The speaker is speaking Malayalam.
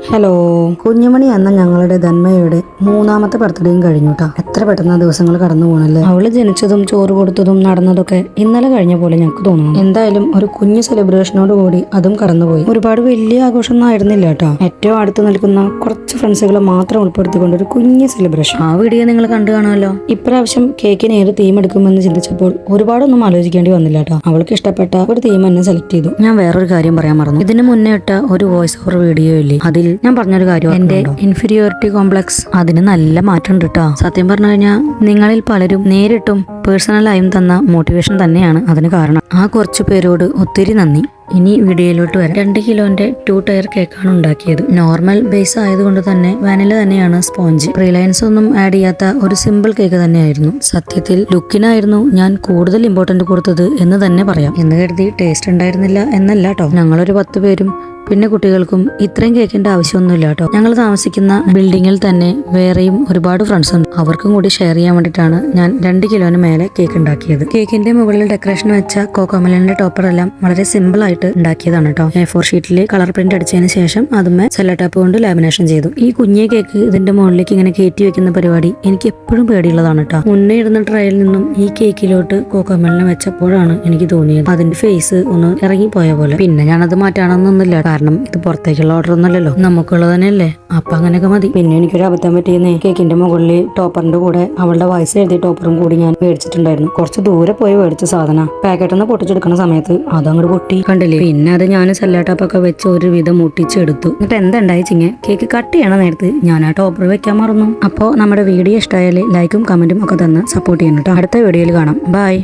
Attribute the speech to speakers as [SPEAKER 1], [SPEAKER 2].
[SPEAKER 1] ഹലോ, കുഞ്ഞുമണി എന്ന ഞങ്ങളുടെ ധന്മയുടെ മൂന്നാമത്തെ ബർത്ത്ഡേയും കഴിഞ്ഞു കേട്ടോ. എത്ര പെട്ടെന്ന് ദിവസങ്ങൾ കടന്നു പോകണല്ലേ. അവള് ജനിച്ചതും ചോറ് കൊടുത്തതും നടന്നതൊക്കെ ഇന്നലെ കഴിഞ്ഞ പോലെ ഞങ്ങൾക്ക് തോന്നുന്നു. എന്തായാലും ഒരു കുഞ്ഞു സെലിബ്രേഷനോട് കൂടി അതും കടന്നുപോയി. ഒരുപാട് വലിയ ആഘോഷമൊന്നും ആയിരുന്നില്ല കേട്ടോ. ഏറ്റവും അടുത്ത് നിൽക്കുന്ന കുറച്ച് ഫ്രണ്ട്സുകളെ മാത്രം ഉൾപ്പെടുത്തിക്കൊണ്ട് ഒരു കുഞ്ഞു സെലിബ്രേഷൻ. ആ വീഡിയോ നിങ്ങൾ കണ്ടു കാണുമല്ലോ. ഇപ്രാവശ്യം കേക്കിന് ഏത് തീം എടുക്കുമെന്ന് ചിന്തിച്ചപ്പോൾ ഒരുപാടൊന്നും ആലോചിക്കേണ്ടി വന്നില്ല കേട്ടോ. അവൾക്ക് ഇഷ്ടപ്പെട്ട ഒരു തീം തന്നെ സെലക്ട് ചെയ്തു. ഞാൻ വേറൊരു കാര്യം പറയാൻ മറന്നു. ഇതിന് മുന്നേ ഇട്ട ഒരു വോയിസ് ഓവർ വീഡിയോ ഇല്ലേ, അതിൽ ഞാൻ പറഞ്ഞൊരു കാര്യം, എന്റെ ഇൻഫീരിയോറിറ്റി കോംപ്ലക്സ് അതിന് നല്ല മാറ്റം ഉണ്ട് കേട്ടോ. സത്യം പറഞ്ഞു കഴിഞ്ഞാൽ നിങ്ങളിൽ പലരും നേരിട്ടും പേഴ്സണലായും തന്ന മോട്ടിവേഷൻ തന്നെയാണ് അതിന് കാരണം. ആ കുറച്ചു പേരോട് ഒത്തിരി നന്ദി. ഇനി വീഡിയോയിലോട്ട് വരാം. 2 കിലോന്റെ 2 ടയർ കേക്കാണ് ഉണ്ടാക്കിയത്. നോർമൽ ബേസ് ആയതുകൊണ്ട് തന്നെ വാനില തന്നെയാണ് സ്പോഞ്ച്. റിലയൻസ് ഒന്നും ആഡ് ചെയ്യാത്ത ഒരു സിമ്പിൾ കേക്ക് തന്നെയായിരുന്നു. സത്യത്തിൽ ലുക്കിനായിരുന്നു ഞാൻ കൂടുതൽ ഇമ്പോർട്ടന്റ് കൊടുത്തത് എന്ന് തന്നെ പറയാം. എന്ന് കരുതി ടേസ്റ്റ് ഉണ്ടായിരുന്നില്ല എന്നല്ല കേട്ടോ. ഞങ്ങളൊരു 10 പേരും പിന്നെ കുട്ടികൾക്കും ഇത്രയും കേക്കിന്റെ ആവശ്യമൊന്നുമില്ല കേട്ടോ. ഞങ്ങൾ താമസിക്കുന്ന ബിൽഡിങ്ങിൽ തന്നെ വേറെയും ഒരുപാട് ഫ്രണ്ട്സ് ഉണ്ട്. അവർക്കും കൂടി ഷെയർ ചെയ്യാൻ വേണ്ടിയിട്ടാണ് ഞാൻ 2 കിലോന് മേലെ കേക്ക് ഉണ്ടാക്കിയത്. കേക്കിന്റെ മുകളിൽ ഡെക്കറേഷൻ വെച്ച കോക്കോമലിന്റെ ടോപ്പർ എല്ലാം വളരെ സിമ്പിൾ ആയിട്ട് ഉണ്ടാക്കിയതാണ് കേട്ടോ. A4 ഷീറ്റിൽ കളർ പ്രിന്റ് അടിച്ചതിന് ശേഷം അതുമേ സെല്ലോ ടാപ്പ് കൊണ്ട് ലാമിനേഷൻ ചെയ്തു. ഈ കുഞ്ഞേ കേക്ക് ഇതിന്റെ മുകളിലേക്ക് ഇങ്ങനെ കയറ്റി വെക്കുന്ന പരിപാടി എനിക്ക് എപ്പോഴും പേടിയുള്ളതാണ് കേട്ടോ. മുന്നേ ഇരുന്ന ട്രയൽ നിന്നും ഈ കേക്കിലോട്ട് കോക്കോമലിനെ വെച്ചപ്പോഴാണ് എനിക്ക് തോന്നിയത് അതിന്റെ ഫേസ് ഒന്ന് ഇറങ്ങിപ്പോയ പോലെ. പിന്നെ ഞാനത് മാറ്റാണെന്നൊന്നുമില്ല, കാരണം ഇത് പുറത്തേക്കുള്ള ഓർഡർ ഒന്നുമല്ലല്ലോ, നമുക്കുള്ളത് തന്നെയല്ലേ. അപ്പൊ അങ്ങനെയൊക്കെ മതി. പിന്നെ എനിക്കൊരു അബദ്ധം പറ്റിയെന്നേ, കേക്കിന്റെ മുകളിൽ ടോപ്പറിന്റെ കൂടെ അവളുടെ വയസ്സ് എഴുതിയ ടോപ്പറും കൂടി ഞാൻ മേടിച്ചിട്ടുണ്ടായിരുന്നു. കുറച്ച് ദൂരെ പോയി മേടിച്ച സാധന പാക്കറ്റൊന്ന് പൊട്ടിച്ചെടുക്കുന്ന സമയത്ത് അതങ്ങോട്ട് പൊട്ടി കണ്ടില്ലേ. പിന്നെ അത് ഞാൻ സെല്ലോ ടാപ്പൊക്കെ വെച്ച് ഒരു വിധം മുട്ടിച്ചെടുത്തു. എന്നിട്ട് എന്തുണ്ടായി ചിങ്ങ, കേക്ക് കട്ട് ചെയ്യണ നേരത്ത് ഞാൻ ആ ടോപ്പർ വെക്കാൻ മറന്നു. അപ്പോൾ നമ്മുടെ വീഡിയോ ഇഷ്ടമായാൽ ലൈക്കും കമന്റും ഒക്കെ തന്ന് സപ്പോർട്ട് ചെയ്യണം കേട്ടോ. അടുത്ത വീഡിയോയിൽ കാണാം. ബൈ.